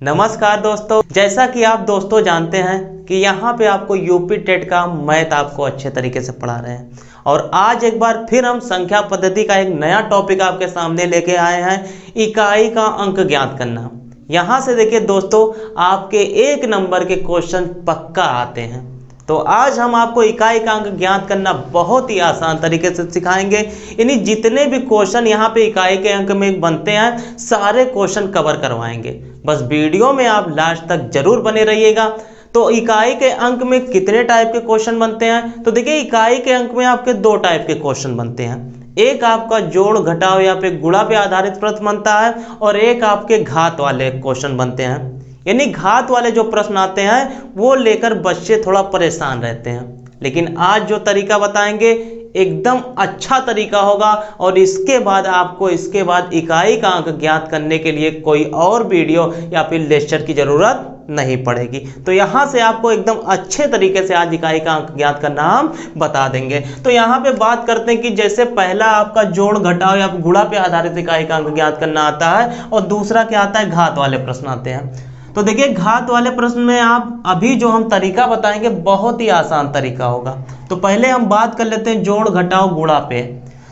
नमस्कार दोस्तों, जैसा कि आप दोस्तों जानते हैं कि यहाँ पे आपको यूपी टेट का मैथ आपको अच्छे तरीके से पढ़ा रहे हैं। और आज एक बार फिर हम संख्या पद्धति का एक नया टॉपिक आपके सामने लेके आए हैं, इकाई का अंक ज्ञात करना। यहाँ से देखिए दोस्तों, आपके 1 नंबर के क्वेश्चन पक्का आते हैं। तो आज हम आपको इकाई का अंक ज्ञात करना बहुत ही आसान तरीके से सिखाएंगे। यानी जितने भी क्वेश्चन यहाँ पे इकाई के अंक में बनते हैं, सारे क्वेश्चन कवर करवाएंगे। बस वीडियो में आप लास्ट तक जरूर बने रहिएगा। तो इकाई के अंक में कितने टाइप के क्वेश्चन बनते हैं? तो देखिए, इकाई के अंक में आपके 2 टाइप के क्वेश्चन बनते हैं। एक आपका जोड़ घटाव या फिर गुणा पे आधारित प्रश्न बनता है, और एक आपके घात वाले क्वेश्चन बनते हैं। यानी घात वाले जो प्रश्न आते हैं वो लेकर बच्चे थोड़ा परेशान रहते हैं। लेकिन आज जो तरीका बताएंगे एकदम अच्छा तरीका होगा, और इसके बाद इकाई का अंक ज्ञात करने के लिए कोई और वीडियो या फिर लेक्चर की जरूरत नहीं पड़ेगी। तो यहाँ से आपको एकदम अच्छे तरीके से आज इकाई का अंक ज्ञात करना हम बता देंगे। तो यहाँ पे बात करते हैं कि जैसे पहला आपका जोड़ घटाव या गुणा पे आधारित इकाई का अंक ज्ञात करना आता है, और दूसरा क्या आता है, घात वाले प्रश्न आते हैं। तो देखिए, घात वाले प्रश्न में आप अभी जो हम तरीका बताएंगे बहुत ही आसान तरीका होगा। तो पहले हम बात कर लेते हैं जोड़ घटाव गुणा पे।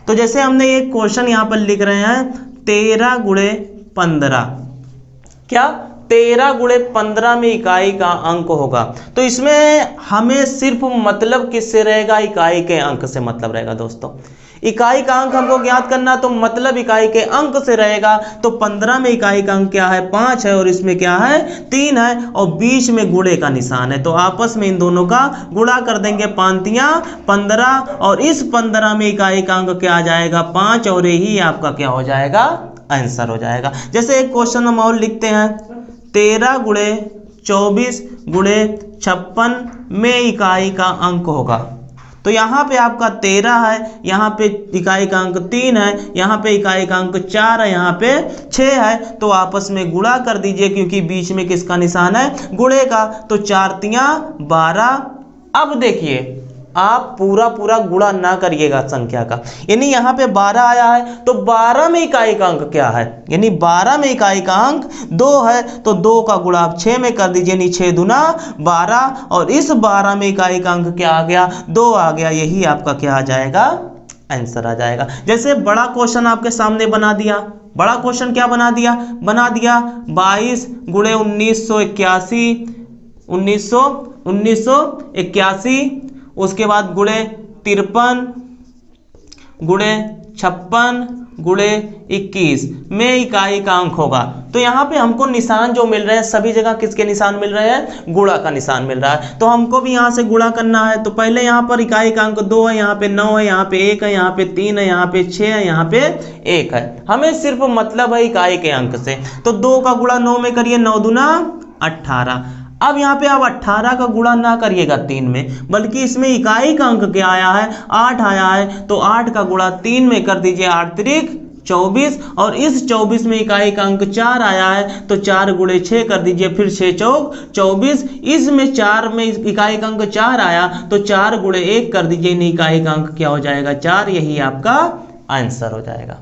तो जैसे हमने ये क्वेश्चन यहाँ पर लिख रहे हैं 13 गुणे 15, क्या 13 गुणे 15 में इकाई का अंक होगा। तो इसमें हमें सिर्फ मतलब किससे रहेगा, इकाई के अंक से मतलब रहेगा दोस्तों। इकाई का अंक हमको ज्ञात करना, तो मतलब इकाई के अंक से रहेगा। तो 15 में इकाई का अंक क्या है, 5 है, और इसमें क्या है, 3 है, और बीच में गुणे का निशान है। तो आपस में इन दोनों का गुणा कर देंगे, 5 15, और इस 15 में इकाई का अंक क्या आ जाएगा, 5, और यही आपका क्या हो जाएगा, आंसर हो जाएगा। जैसे एक क्वेश्चन हम और लिखते हैं, 13 गुणे 24 गुणे 56 में इकाई का अंक होगा। तो यहाँ पे आपका 13 है, यहाँ पे इकाई का अंक 3 है, यहाँ पे इकाई का अंक 4 है, यहाँ पे 6 है। तो आपस में गुणा कर दीजिए, क्योंकि बीच में किसका निशान है, गुणे का। तो 4 तिया 12। अब देखिए, आप पूरा गुणा ना करिएगा संख्या का। यानी यहाँ पे 12 आया है, तो 12 में इकाई का अंक क्या है, यानी 12 में इकाई का अंक 2 है। तो 2 का गुणा आप 6 में कर दीजिए, यानी 6 दूना 12, और इस 12 में इकाई का अंक क्या आ गया, 2 आ गया। यही आपका क्या आ जाएगा, आंसर आ जाएगा। जैसे बड़ा क्वेश्चन आपके सामने बना दिया। बड़ा क्वेश्चन क्या बना दिया 22 गुणे 1981, उसके बाद गुणे 53 गुणे 56 गुणे 21 में इकाई का अंक होगा। तो यहाँ पे हमको निशान जो मिल रहे हैं, सभी जगह किसके निशान मिल रहे हैं, गुणा का निशान मिल रहा है। तो हमको भी यहाँ से गुणा करना है। तो पहले यहाँ पर इकाई का अंक 2 है, यहाँ पे 9 है, यहाँ पे 1 है, यहाँ पे 3 है, यहाँ पे 6 है, यहाँ पे 1 है। हमें सिर्फ मतलब है इकाई के अंक से। तो 2 का गुणा 9 में करिए, 9 दूना 18। अब यहाँ पे आप 18 का गुणा ना करिएगा 3 में, बल्कि इसमें इकाई का अंक क्या आया है, 8 आया है। तो 8 का गुणा 3 में कर दीजिए, 8 त्रिक 24, और इस 24 में इकाई का अंक 4 आया है। तो 4 गुणे 6 कर दीजिए, फिर 6 चौक 24। इसमें 4 में इकाई का अंक 4 आया, तो 4 गुणे 1 कर दीजिए, इकाई का अंक क्या हो जाएगा, 4। यही आपका आंसर हो जाएगा।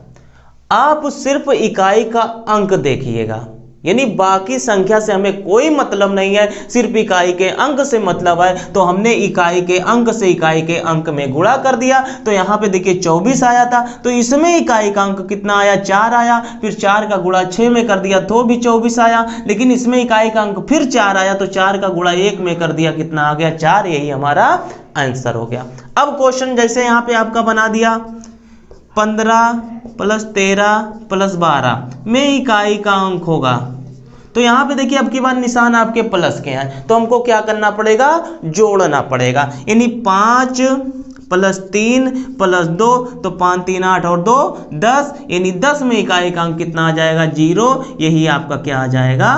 आप सिर्फ इकाई का अंक देखिएगा, यानी बाकी संख्या से हमें कोई मतलब नहीं है, सिर्फ इकाई के अंक से मतलब है। तो हमने इकाई के अंक से इकाई के अंक में गुणा कर दिया। तो यहाँ पे देखिए 24 आया था, तो इसमें इकाई का अंक कितना आया, 4 आया। फिर 4 का गुणा 6 में कर दिया, तो भी 24 आया। लेकिन इसमें इकाई का अंक फिर 4 आया, तो 4 का गुणा 1 में कर दिया, कितना आ गया, 4। यही हमारा आंसर हो गया। अब क्वेश्चन जैसे यहाँ पे आपका बना दिया, 15 + 13 + 12 में इकाई का अंक होगा। तो यहाँ पे देखिए, अब की बार निशान आपके प्लस के हैं, तो हमको क्या करना पड़ेगा, जोड़ना पड़ेगा। यानी 5 + 3 + 2, तो 5 3 8 और 2 10, यानी 10 में इकाई का अंक कितना आ जाएगा, 0। यही आपका क्या आ जाएगा,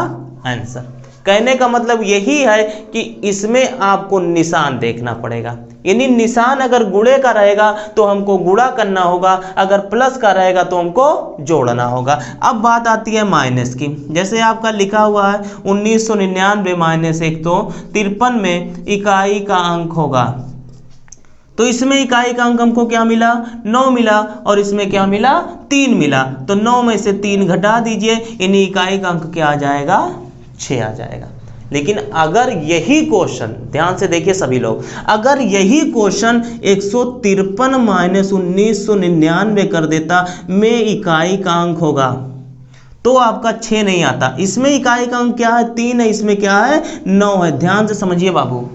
आंसर। कहने का मतलब यही है कि इसमें आपको निशान देखना पड़ेगा। यानी निशान अगर गुणे का रहेगा तो हमको गुणा करना होगा, अगर प्लस का रहेगा तो हमको जोड़ना होगा। अब बात आती है माइनस की। जैसे आपका लिखा हुआ है 1999 - 153 में इकाई का अंक होगा। तो इसमें इकाई का अंक हमको क्या मिला, 9 मिला, और इसमें क्या मिला, 3 मिला। तो 9 में से 3 घटा दीजिए, यानी इकाई का अंक क्या आ जाएगा, 6 आ जाएगा। लेकिन अगर यही क्वेश्चन, ध्यान से देखिए सभी लोग, अगर यही क्वेश्चन 153 माइनस 1999 कर देता में इकाई का अंक होगा, तो आपका 6 नहीं आता। इसमें इकाई का अंक क्या है? 3 है, इसमें क्या है? 9 है। ध्यान से समझिए बाबू,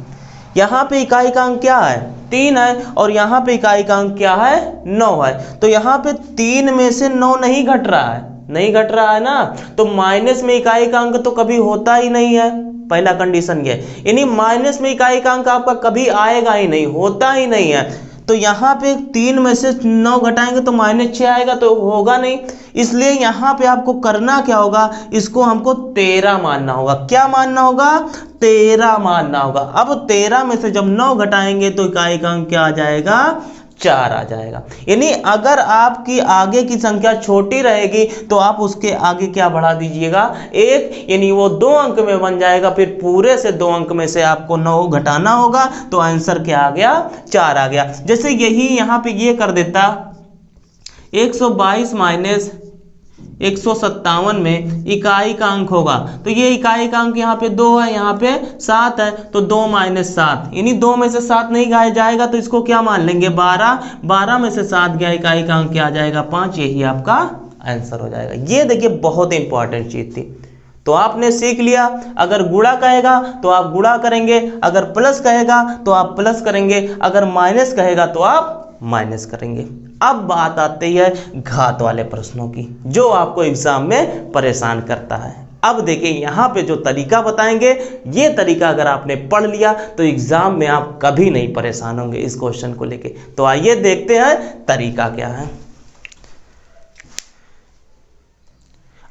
यहाँ पे इकाई का अंक क्या है? 3 है, और यहाँ पे इकाई का अंक क्या है? 9 है। तो यहाँ पे 3 में से 9 नहीं घट रहा है, नहीं घट रहा है ना, तो माइनस में इकाई का अंक तो कभी होता ही नहीं है। पहला कंडीशन ये, यानी माइनस में इकाई का अंक आपका कभी आएगा ही नहीं, होता ही नहीं है। तो यहाँ पे 3 में से 9 घटाएंगे तो -6 आएगा, तो होगा नहीं। इसलिए यहाँ पे आपको करना क्या होगा? इसको हमको 13 मानना होगा। क्या मानना होगा? 13 मानना होगा। अब 13 में से जब 9 घटाएंगे तो इकाई का अंक क्या आ जाएगा? 4 आ जाएगा। यानी अगर आपकी आगे की संख्या छोटी रहेगी तो आप उसके आगे क्या बढ़ा दीजिएगा? 1, यानी वो 2 अंक में बन जाएगा। फिर पूरे से 2 अंक में से आपको 9 घटाना होगा, तो आंसर क्या आ गया? 4 आ गया। जैसे यही यहाँ पे ये कर देता 122 माइनस 157 में इकाई का अंक होगा, तो ये इकाई का अंक यहाँ पे 2 है, यहाँ पे 7 है, तो 2 माइनस 7, यानी 2 में से 7 नहीं गाया जाएगा, तो इसको क्या मान लेंगे? 12। 12 में से 7 गया, इकाई का अंक क्या आ जाएगा? 5। यही आपका आंसर हो जाएगा। ये देखिए बहुत इंपॉर्टेंट चीज थी, तो आपने सीख लिया। अगर गुणा कहेगा तो आप गुणा करेंगे, अगर प्लस कहेगा तो आप प्लस करेंगे, अगर माइनस कहेगा तो आप माइनस करेंगे। अब बात आती है घात वाले प्रश्नों की, जो आपको एग्जाम में परेशान करता है। अब देखिए यहाँ पे जो तरीका बताएंगे, ये तरीका अगर आपने पढ़ लिया तो एग्जाम में आप कभी नहीं परेशान होंगे इस क्वेश्चन को लेके। तो आइए देखते हैं तरीका क्या है।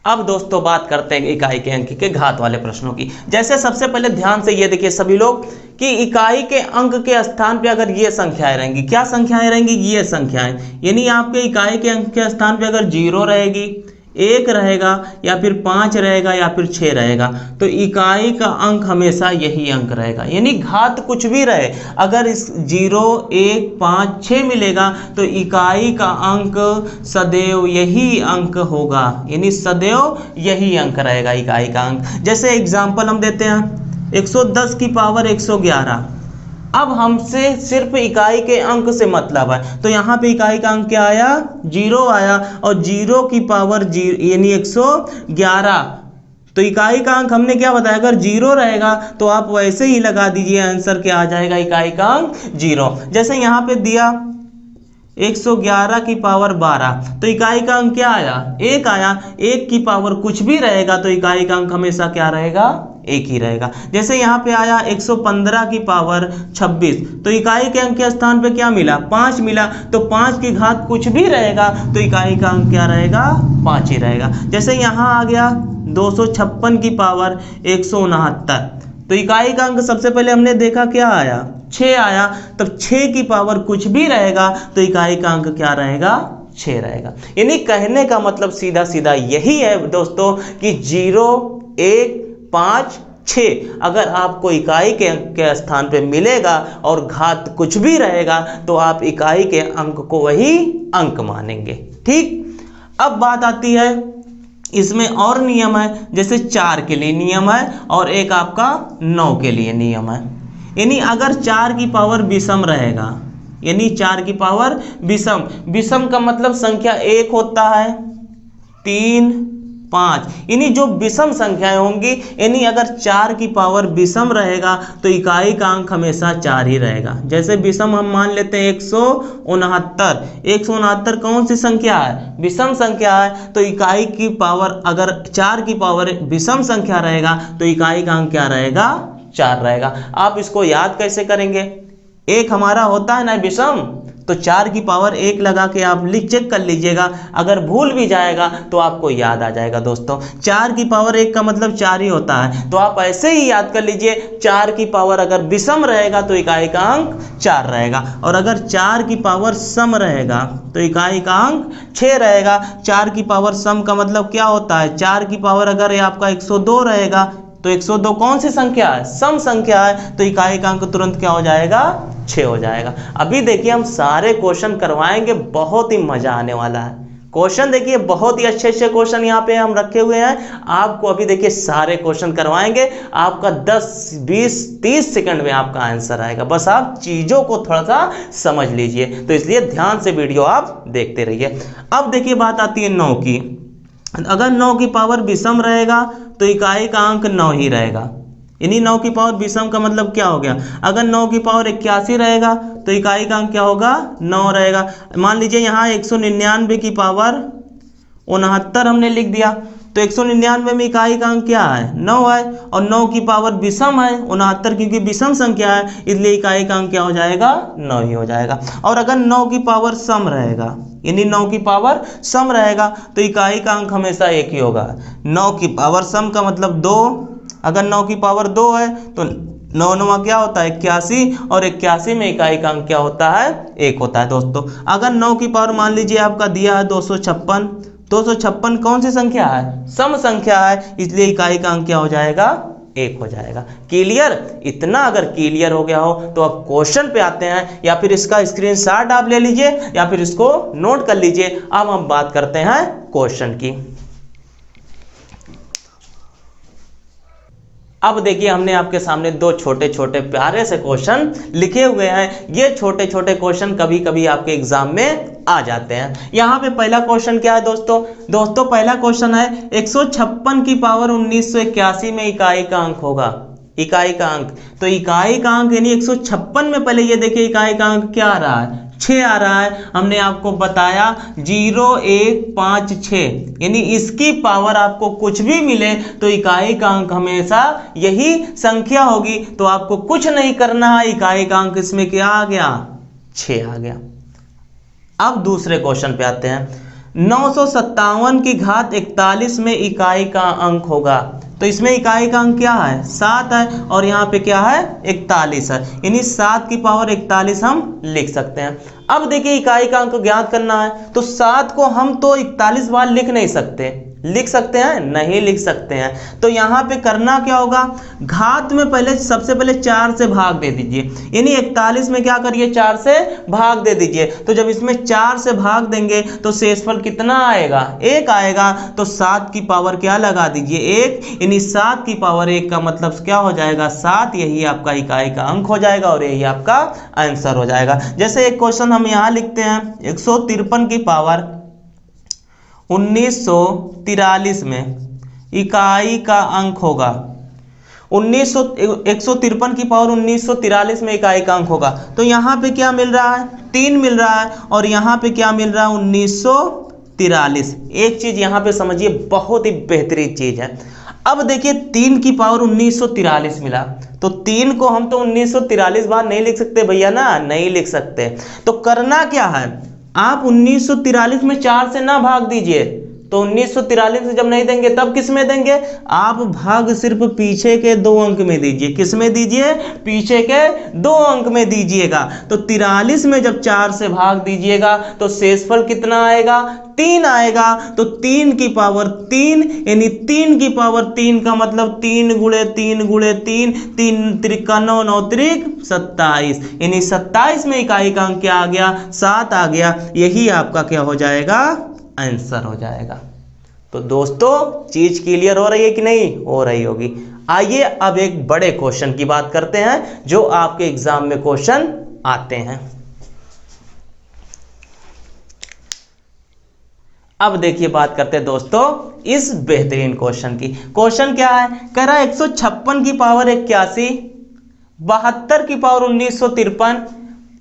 अब दोस्तों बात करते हैं इकाई के अंक के घात वाले प्रश्नों की। जैसे सबसे पहले ध्यान से ये देखिए सभी लोग कि इकाई के अंक के स्थान पे अगर ये संख्याएं रहेंगी, क्या संख्याएं रहेंगी? ये संख्याएं, यानी आपके इकाई के अंक के स्थान पे अगर 0 रहेगी, 1 रहेगा, या फिर 5 रहेगा, या फिर 6 रहेगा, तो इकाई का अंक हमेशा यही अंक रहेगा। यानी घात कुछ भी रहे, अगर इस 0, 1, 5, 6 मिलेगा तो इकाई का अंक सदैव यही अंक होगा, यानी सदैव यही अंक रहेगा इकाई का अंक। जैसे एग्जाम्पल हम देते हैं 110 की पावर 111। अब हमसे सिर्फ इकाई के अंक से मतलब है, तो यहाँ पे इकाई का अंक क्या आया? 0 आया, और 0 की पावर यानी 111। तो इकाई का अंक हमने क्या बताया? अगर 0 रहेगा तो आप वैसे ही लगा दीजिए, आंसर क्या आ जाएगा? इकाई का अंक 0। जैसे यहाँ पे दिया 111 की पावर 12, तो इकाई का अंक क्या आया? 1 आया। 1 की पावर कुछ भी रहेगा तो इकाई का अंक हमेशा क्या रहेगा? 1 ही रहेगा। जैसे यहाँ पे आया 115 की पावर 26, तो इकाई के अंक के स्थान पे क्या मिला? 5 मिला, तो 5 की घात कुछ भी रहेगा तो इकाई का अंक क्या रहेगा? 5 ही रहेगा। जैसे यहाँ आ गया 256 की पावर 169, तो इकाई का अंक सबसे पहले हमने देखा क्या आया? 6 आया, तब 6 की पावर कुछ भी रहेगा तो इकाई का अंक क्या रहेगा? 6 रहेगा। यानी कहने का मतलब सीधा सीधा यही है दोस्तों कि 0, 1, 5, 6 अगर आपको इकाई के अंक के स्थान पे मिलेगा और घात कुछ भी रहेगा तो आप इकाई के अंक को वही अंक मानेंगे। ठीक, अब बात आती है इसमें और नियम है, जैसे 4 के लिए नियम है और एक आपका 9 के लिए नियम है। यानी अगर 4 की पावर विषम रहेगा, यानी 4 की पावर विषम, विषम का मतलब संख्या 1 होता है, 3, 5, यानी जो विषम संख्याएं होंगी, यानी अगर 4 की पावर विषम रहेगा तो इकाई का अंक हमेशा 4 ही रहेगा। जैसे विषम हम मान लेते हैं 169। 169 कौन सी संख्या है? विषम संख्या है, तो इकाई की पावर अगर 4 की पावर विषम संख्या रहेगा तो इकाई का अंक क्या रहेगा? 4 रहेगा। आप इसको याद कैसे करेंगे? एक हमारा होता है ना विषम, तो 4 की पावर 1 लगा के आप चेक कर लीजिएगा, अगर भूल भी जाएगा तो आपको याद आ जाएगा। दोस्तों 4 की पावर 1 का मतलब 4 ही होता है, तो आप ऐसे ही याद कर लीजिए 4 की पावर अगर विषम रहेगा तो इकाई का अंक 4 रहेगा, और अगर 4 की पावर सम रहेगा तो इकाई का अंक 6 रहेगा। 4 की पावर सम का मतलब क्या होता है? 4 की पावर अगर ये आपका 102 रहेगा तो 102 कौन सी संख्या है? सम संख्या है, तो इकाई का अंक तुरंत क्या हो जाएगा? 6 हो जाएगा। अभी देखिए हम सारे क्वेश्चन करवाएंगे, बहुत ही मजा आने वाला है। क्वेश्चन देखिए बहुत ही अच्छे अच्छे क्वेश्चन यहाँ पे हम रखे हुए हैं। आपको अभी देखिए सारे क्वेश्चन करवाएंगे, आपका 10 20 30 सेकंड में आपका आंसर आएगा। बस आप चीजों को थोड़ा सा समझ लीजिए, तो इसलिए ध्यान से वीडियो आप देखते रहिए। अब देखिए बात आती है 9 की। अगर 9 की पावर विषम रहेगा तो इकाई का अंक 9 ही रहेगा। यानी 9 की पावर विषम का मतलब क्या हो गया, अगर 9 की पावर 81 रहेगा तो इकाई का अंक क्या होगा, 9 रहेगा। मान लीजिए यहाँ 199 की पावर 69 हमने लिख दिया, तो 199 में इकाई का अंक क्या है, 9 है, और 9 की पावर विषम है 69, क्योंकि विषम संख्या है इसलिए इकाई का अंक क्या हो जाएगा, 9 ही हो जाएगा। और अगर 9 की पावर सम रहेगा, यानी 9 की पावर सम रहेगा तो इकाई का अंक हमेशा एक ही होगा। 9 की पावर सम का मतलब 2, अगर 9 की पावर 2 है तो 9 9 क्या होता है 81, और 81 में इकाई का अंक क्या होता है, 1 होता है दोस्तों। अगर 9 की पावर मान लीजिए आपका दिया है 256, 256 कौन सी संख्या है, सम संख्या है, इसलिए इकाई का अंक क्या हो जाएगा, 1 हो जाएगा। क्लियर? इतना अगर क्लियर हो गया हो तो अब क्वेश्चन पे आते हैं, या फिर इसका स्क्रीनशॉट आप ले लीजिए या फिर इसको नोट कर लीजिए। अब हम बात करते हैं क्वेश्चन की। अब देखिए हमने आपके सामने 2 छोटे छोटे प्यारे से क्वेश्चन लिखे हुए हैं। ये छोटे छोटे क्वेश्चन कभी कभी आपके एग्जाम में आ जाते हैं। यहाँ पे पहला क्वेश्चन क्या है दोस्तों पहला क्वेश्चन है 156 की पावर 1981 में इकाई का अंक होगा। इकाई का अंक, तो इकाई का अंक यानी 156 में पहले ये देखिए इकाई का अंक क्या आ रहा है, 6 आ रहा है। हमने आपको बताया 0156, यानी इसकी पावर आपको कुछ भी मिले तो इकाई का अंक हमेशा यही संख्या होगी, तो आपको कुछ नहीं करना है, इकाई का अंक इसमें क्या आ गया, 6 आ गया। अब दूसरे क्वेश्चन पे आते हैं। 957 की घात 41 में इकाई का अंक होगा, तो इसमें इकाई का अंक क्या है, 7 है, और यहाँ पे क्या है, 41 है, यानी 7 की पावर 41 हम लिख सकते हैं। अब देखिए इकाई का अंक ज्ञात करना है, तो 7 को हम तो 41 बार लिख नहीं सकते, लिख सकते हैं, नहीं लिख सकते हैं। तो यहाँ पे करना क्या होगा, घात में पहले सबसे पहले 4 से भाग दे दीजिए, यानी 41 में क्या करिए, 4 से भाग दे दीजिए। तो जब इसमें 4 से भाग देंगे तो शेषफल कितना आएगा, 1 आएगा। तो 7 की पावर क्या लगा दीजिए, 1, यानी 7 की पावर 1 का मतलब क्या हो जाएगा, 7, यही आपका इकाई का अंक हो जाएगा और यही आपका आंसर हो जाएगा। जैसे एक क्वेश्चन हम यहाँ लिखते हैं 153 की पावर 1943 में इकाई का अंक होगा, 153 की पावर 1943 में इकाई का अंक होगा। तो यहाँ पे क्या मिल रहा है, 3 मिल रहा है, और यहाँ पे क्या मिल रहा है, 1943। एक चीज यहाँ पे समझिए, बहुत ही बेहतरीन चीज है। अब देखिए 3 की पावर 1943 मिला, तो 3 को हम तो 1943 बार नहीं लिख सकते भैया ना, नहीं लिख सकते। तो करना क्या है, आप 1943 में 4 से ना भाग दीजिए, तो 1943 से जब नहीं देंगे तब किस में देंगे, आप भाग सिर्फ पीछे के 2 अंक में दीजिए। किस में दीजिए, पीछे के 2 अंक में दीजिएगा। तो 43 में जब 4 से भाग दीजिएगा तो शेषफल कितना आएगा, 3 आएगा। तो 3 की पावर 3, यानी 3 की पावर 3 का मतलब 3 गुणे 3 गुणे 3, 3 त्रिका 9, 9 त्रिक 27, यानी 27 में इकाई का अंक क्या आ गया, 7 आ गया। यही आपका क्या हो जाएगा, आंसर हो जाएगा। तो दोस्तों चीज क्लियर हो रही है कि नहीं हो रही होगी। आइए अब एक बड़े क्वेश्चन की बात करते हैं जो आपके एग्जाम में क्वेश्चन आते हैं। अब देखिए बात करते हैं दोस्तों इस बेहतरीन क्वेश्चन की। क्वेश्चन क्या है, कह रहा है 156 की पावर 81, 72 की पावर 1953,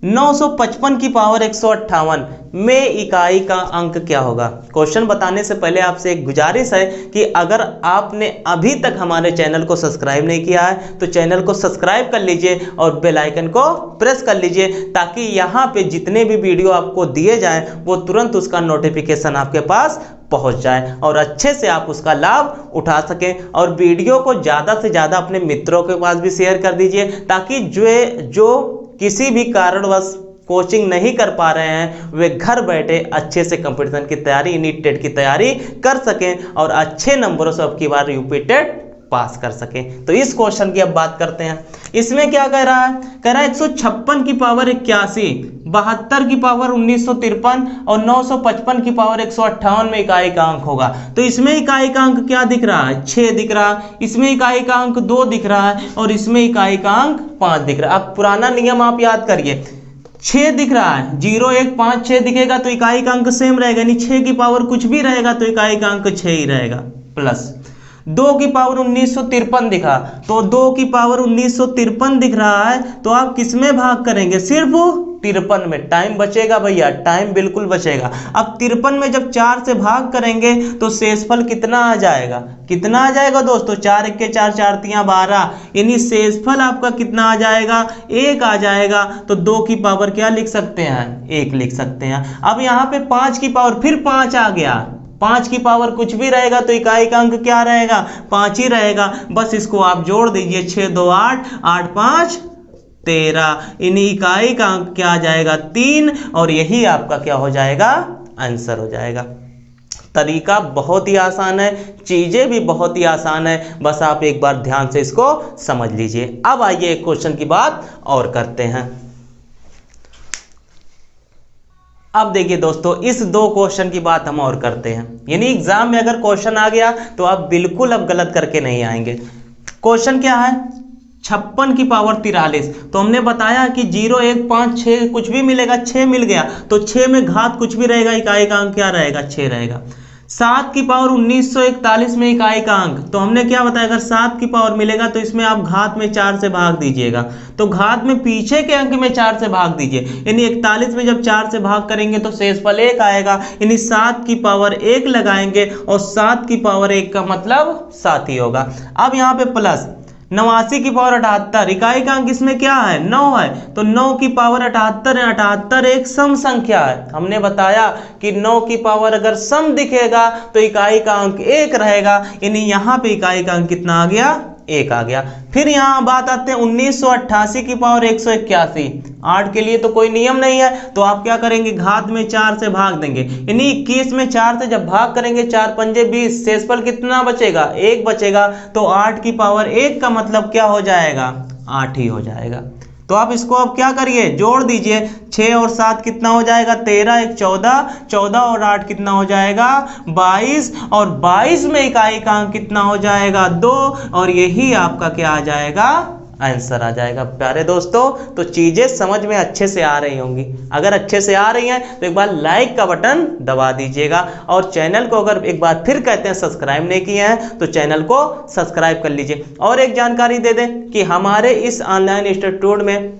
955 की पावर 158 में इकाई का अंक क्या होगा। क्वेश्चन बताने से पहले आपसे एक गुजारिश है कि अगर आपने अभी तक हमारे चैनल को सब्सक्राइब नहीं किया है तो चैनल को सब्सक्राइब कर लीजिए और बेल आइकन को प्रेस कर लीजिए, ताकि यहाँ पे जितने भी वीडियो आपको दिए जाएं वो तुरंत उसका नोटिफिकेशन आपके पास पहुंच जाए और अच्छे से आप उसका लाभ उठा सकें। और वीडियो को ज़्यादा से ज़्यादा अपने मित्रों के पास भी शेयर कर दीजिए, ताकि जो किसी भी कारणवश कोचिंग नहीं कर पा रहे हैं वे घर बैठे अच्छे से कंपटीशन की तैयारी, नीट टेट की तैयारी कर सकें और अच्छे नंबरों से अब की बार यूपी टेट पास कर सके। तो इस क्वेश्चन की अब बात करते हैं। इसमें क्या कह रहा है, कह रहा है 156 की पावर 81, 72 की पावर 1953 और 955 की पावर 158 में इकाई का अंक होगा। तो इसमें इकाई का अंक क्या दिख रहा है, 6 दिख रहा है, इसमें इकाई का अंक 2 दिख रहा है और इसमें इकाई का अंक 5 दिख रहा है। अब पुराना नियम आप याद करिए, 6 दिख रहा है, 0 1 5 6 दिखेगा तो इकाई का अंक सेम रहेगा, यानी 6 की पावर कुछ भी रहेगा तो इकाई का अंक 6 ही रहेगा। प्लस 2 की पावर 1953 दिखा, तो 2 की पावर 1953 दिख रहा है तो आप किस में भाग करेंगे, सिर्फ 53 में। टाइम बचेगा भैया, टाइम बिल्कुल बचेगा। अब 53 में जब 4 से भाग करेंगे तो शेषफल कितना आ जाएगा, कितना आ जाएगा दोस्तों, 4 1 4 4 3 12, यानी शेषफल आपका कितना आ जाएगा, 1 आ जाएगा। तो 2 की पावर क्या लिख सकते हैं, 1 लिख सकते हैं। अब यहाँ पे 5 की पावर फिर 5 आ गया, 5 की पावर कुछ भी रहेगा तो इकाई का अंक क्या रहेगा, 5 ही रहेगा। बस इसको आप जोड़ दीजिए, 6 2 8 8 5 13, इन इकाई का अंक क्या आ जाएगा, 3, और यही आपका क्या हो जाएगा, आंसर हो जाएगा। तरीका बहुत ही आसान है, चीजें भी बहुत ही आसान है, बस आप एक बार ध्यान से इसको समझ लीजिए। अब आइए एक क्वेश्चन की बात और करते हैं। अब देखिए दोस्तों, इस 2 क्वेश्चन की बात हम और करते हैं, यानी एग्जाम में अगर क्वेश्चन आ गया तो आप बिल्कुल अब गलत करके नहीं आएंगे। क्वेश्चन क्या है, 56 की पावर 43, तो हमने बताया कि 0 1 5 6 कुछ भी मिलेगा, 6 मिल गया तो 6 में घात कुछ भी रहेगा, इकाई का अंक क्या रहेगा, 6 रहेगा। 7 की पावर 1941 में इकाई का अंक, तो हमने क्या बताया, अगर 7 की पावर मिलेगा तो इसमें आप घात में 4 से भाग दीजिएगा, तो घात में पीछे के अंक में 4 से भाग दीजिए, यानी 41 में जब 4 से भाग करेंगे तो शेषफल 1 आएगा, यानी 7 की पावर 1 लगाएंगे और 7 की पावर 1 का मतलब 7 ही होगा। अब यहाँ पे प्लस 89 की पावर 78, इकाई का अंक इसमें क्या है, 9 है, तो 9 की पावर 78 है, 78 एक सम संख्या है। हमने बताया कि 9 की पावर अगर सम दिखेगा तो इकाई का अंक 1 रहेगा, यानी यहाँ पे इकाई का अंक कितना आ गया, 1 आ गया। फिर यहाँ बात आते हैं 1988 की पावर 181, 8 के लिए तो कोई नियम नहीं है, तो आप क्या करेंगे, घात में 4 से भाग देंगे, यानी 21 में 4 से जब भाग करेंगे 4 पंजे 20, शेषफल कितना बचेगा, 1 बचेगा, तो 8 की पावर 1 का मतलब क्या हो जाएगा, 8 ही हो जाएगा। तो आप इसको अब क्या करिए, जोड़ दीजिए, 6 और 7 कितना हो जाएगा, 13 1 14, 14 और 8 कितना हो जाएगा, 22, और 22 में इकाई का अंक कितना हो जाएगा, 2, और यही आपका क्या आ जाएगा, आंसर आ जाएगा। प्यारे दोस्तों, तो चीजें समझ में अच्छे से आ रही होंगी, अगर अच्छे से आ रही हैं तो एक बार लाइक का बटन दबा दीजिएगा, और चैनल को अगर एक बार फिर कहते हैं सब्सक्राइब नहीं किए हैं तो चैनल को सब्सक्राइब कर लीजिए। और एक जानकारी दे दें कि हमारे इस ऑनलाइन इंस्टीट्यूट में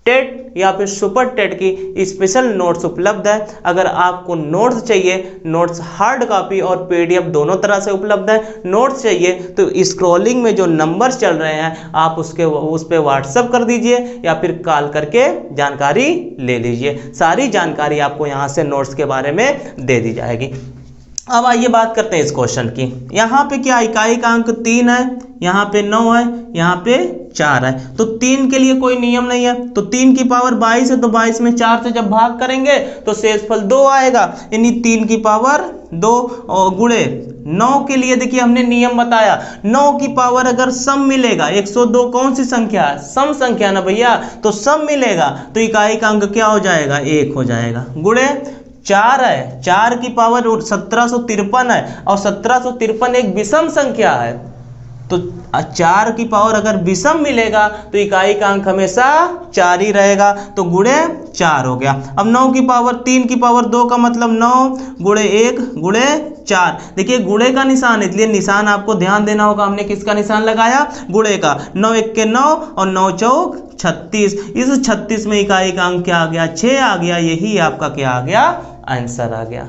टेट या फिर सुपर टेट की स्पेशल नोट्स उपलब्ध है। अगर आपको नोट्स चाहिए, नोट्स हार्ड कॉपी और पीडीएफ दोनों तरह से उपलब्ध है। नोट्स चाहिए तो स्क्रॉलिंग में जो नंबर्स चल रहे हैं आप उस पर व्हाट्सअप कर दीजिए या फिर कॉल करके जानकारी ले लीजिए। सारी जानकारी आपको यहाँ से नोट्स के बारे में दे दी जाएगी। अब आइए बात करते हैं इस क्वेश्चन की। यहाँ पे क्या इकाई का अंक 3 है, यहाँ पे 9 है, यहाँ पे 4 है, तो 3 के लिए कोई नियम नहीं है, तो 3 की पावर 22 है, तो 22 में 4 से जब भाग करेंगे तो शेषफल 2 आएगा, यानी 3 की पावर 2 और गुणे 9 के लिए देखिए हमने नियम बताया, 9 की पावर अगर सम मिलेगा, 102 कौन सी संख्या है, सम संख्या ना भैया, तो सम मिलेगा तो इकाई का अंक क्या हो जाएगा, 1 हो जाएगा, गुणे 4 है, 4 की पावर 1753 है, और 1753 एक विषम संख्या है, तो 4 की पावर अगर विषम मिलेगा तो इकाई का अंक हमेशा 4 ही रहेगा, तो गुणे 4 हो गया। अब 9 की पावर 3 की पावर 2 का मतलब 9 गुणे 1 गुणे 4, देखिए गुणे का निशान, इसलिए निशान आपको ध्यान देना होगा, हमने किसका निशान लगाया, गुणे का, 9 1 के 9 और 9 चौक 36, इस 36 में इकाई का अंक क्या आ गया, 6 आ गया, यही आपका क्या आ गया, आंसर आ गया।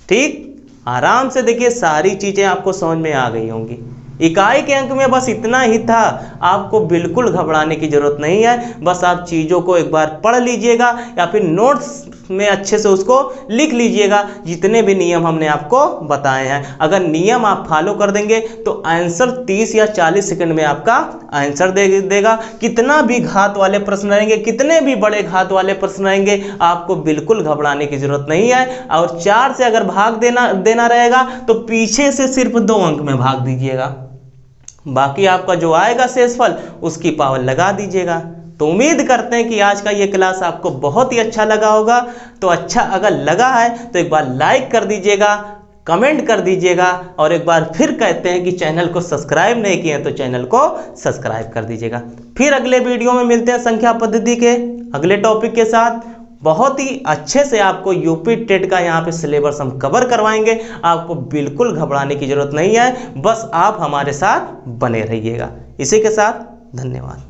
ठीक, आराम से देखिए सारी चीजें आपको समझ में आ गई होंगी। इकाई के अंक में बस इतना ही था, आपको बिल्कुल घबराने की जरूरत नहीं है, बस आप चीज़ों को एक बार पढ़ लीजिएगा या फिर नोट्स में अच्छे से उसको लिख लीजिएगा, जितने भी नियम हमने आपको बताए हैं। अगर नियम आप फॉलो कर देंगे तो आंसर 30 या 40 सेकंड में आपका आंसर देगा। कितना भी घात वाले प्रश्न रहेंगे, कितने भी बड़े घात वाले प्रश्न रहेंगे, आपको बिल्कुल घबराने की जरूरत नहीं है। और 4 से अगर भाग देना रहेगा तो पीछे से सिर्फ 2 अंक में भाग दीजिएगा, बाकी आपका जो आएगा शेषफल उसकी पावर लगा दीजिएगा। तो उम्मीद करते हैं कि आज का ये क्लास आपको बहुत ही अच्छा लगा होगा। तो अच्छा अगर लगा है तो एक बार लाइक कर दीजिएगा, कमेंट कर दीजिएगा, और एक बार फिर कहते हैं कि चैनल को सब्सक्राइब नहीं किए हैं तो चैनल को सब्सक्राइब कर दीजिएगा। फिर अगले वीडियो में मिलते हैं संख्या पद्धति के अगले टॉपिक के साथ। बहुत ही अच्छे से आपको यूपी टेट का यहाँ पे सिलेबस हम कवर करवाएंगे। आपको बिल्कुल घबराने की जरूरत नहीं है, बस आप हमारे साथ बने रहिएगा। इसी के साथ धन्यवाद।